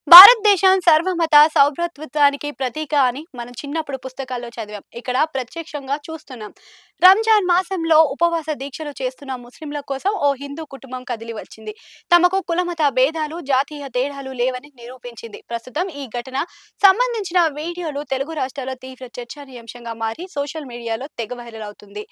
భారతదేశం సర్వమత సౌభ్రాతృత్వానికి ప్రతీక అని మనం చిన్నప్పుడు పుస్తకాల్లో చదివాం. ఇక్కడ ప్రత్యక్షంగా చూస్తున్నాం. రంజాన్ మాసంలో ఉపవాస దీక్షలు చేస్తున్న ముస్లింల కోసం ఓ హిందూ కుటుంబం కదిలి వచ్చింది. తమకు కులమత భేదాలు, జాతీయ తేడాలు లేవని నిరూపించింది. ప్రస్తుతం ఈ ఘటన సంబంధించిన వీడియోలు తెలుగు రాష్ట్రాల్లో తీవ్ర చర్చనీయాంశంగా మారి సోషల్ మీడియాలో తెగ వైరల్ అవుతుంది.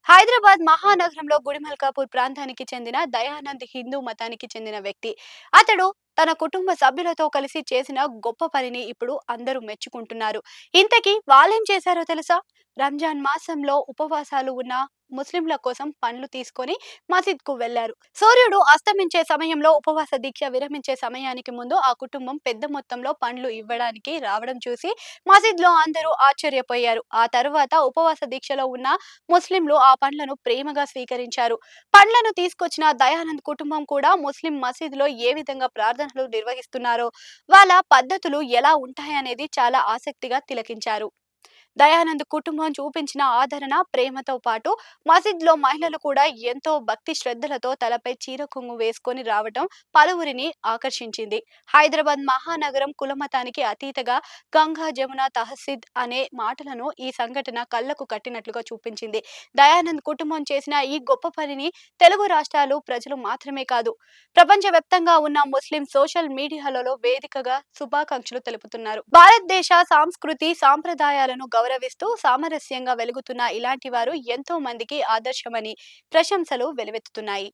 హైదరాబాద్ మహానగరంలో గుడిమల్కాపూర్ ప్రాంతానికి చెందిన దయానంద్ హిందూ మతానికి చెందిన వ్యక్తి. అతడు తన కుటుంబ సభ్యులతో కలిసి చేసిన గొప్ప పనిని ఇప్పుడు అందరూ మెచ్చుకుంటున్నారు. ఇంతకీ వాళ్ళేం చేశారో తెలుసా? రంజాన్ మాసంలో ఉపవాసాలు ఉన్న ముస్లింల కోసం పండ్లు తీసుకొని మసీద్కు వెళ్లారు. సూర్యుడు అస్తమించే సమయంలో ఉపవాస దీక్ష విరమించే సమయానికి ముందు ఆ కుటుంబం పెద్ద మొత్తంలో పండ్లు ఇవ్వడానికి రావడం చూసి మసీద్లో అందరూ ఆశ్చర్యపోయారు. ఆ తరువాత ఉపవాస దీక్షలో ఉన్న ముస్లింలు ఆ పండ్లను ప్రేమగా స్వీకరించారు. పండ్లను తీసుకొచ్చిన దయానంద్ కుటుంబం కూడా ముస్లిం మసీదులో ఏ విధంగా ప్రార్థనలు నిర్వహిస్తున్నారో, వాళ్ళ పద్ధతులు ఎలా ఉంటాయనేది చాలా ఆసక్తిగా తిలకించారు. దయానంద్ కుటుంబం చూపించిన ఆదరణ, ప్రేమతో పాటు మసీద్‌లో మహిళలు కూడా ఎంతో భక్తి శ్రద్ధలతో తలపై చీర కొంగు వేసుకొని రావటం పలువురిని ఆకర్షించింది. హైదరాబాద్ మహానగరం కులమతానికి అతీతగా గంగా, జమున, తహసీద్ అనే మాటలను ఈ సంఘటన కళ్లకు కట్టినట్లుగా చూపించింది. దయానంద్ కుటుంబం చేసిన ఈ గొప్ప పనిని తెలుగు రాష్ట్రాలు ప్రజలు మాత్రమే కాదు, ప్రపంచవ్యాప్తంగా ఉన్న ముస్లిం సోషల్ మీడియాలలో వేదికగా శుభాకాంక్షలు తెలుపుతున్నారు. భారతదేశ సంస్కృతి, సాంప్రదాయాలను గౌరవిస్తూ సామరస్యంగా వెలుగుతున్న ఇలాంటి వారు ఎంతో మందికి ఆదర్శమని ప్రశంసలు వెలువెత్తుతున్నాయి.